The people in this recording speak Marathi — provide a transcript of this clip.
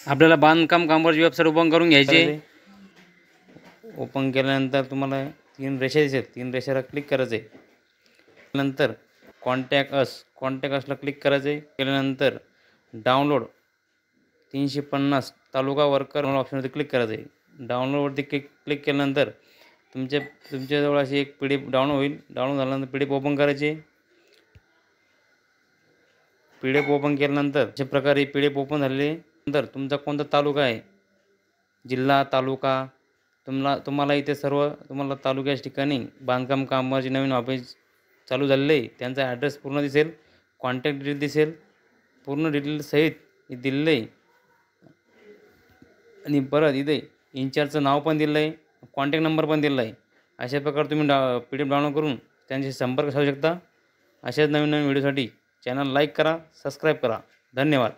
आपल्याला बांधकाम कामगारची वेबसाईट ओपन करून घ्यायची। ओपन केल्यानंतर तुम्हाला 3 रेषा दिसेल, 3 रेषेवर क्लिक करायचं आहे। नंतर कॉन्टॅक्ट असला क्लिक करायचं आहे। केल्यानंतर डाउनलोड 350 तालुका वर्कर ऑप्शनवरती क्लिक करायचं आहे। डाउनलोडवरती क्लिक केल्यानंतर तुमच्याजवळ अशी एक PDF डाउनलोड होईल। डाउनलोड झाल्यानंतर PDF ओपन करायची। PDF ओपन केल्यानंतर अशा प्रकारे PDF ओपन झालेली नंतर तुमचा कोणता तालुका आहे, जिल्हा, तालुका, तुम्हाला इथे सर्व तुम्हाला तालुक्याच्या ठिकाणी बांधकाम कामाची नवीन ऑफिस चालू झालेली आहे, त्यांचा ॲड्रेस पूर्ण दिसेल, कॉन्टॅक्ट डिटेल दिसेल, पूर्ण डिटेल सहित दिलेलं आहे। आणि परत इथे इन्चार्जचं नाव पण दिलं आहे, कॉन्टॅक्ट नंबर पण दिलेला आहे। अशा प्रकारे तुम्ही PDF डाउनलोड करून त्यांच्याशी संपर्क साधू शकता। अशाच नवीन व्हिडिओसाठी चॅनल लाईक करा, सबस्क्राईब करा। धन्यवाद।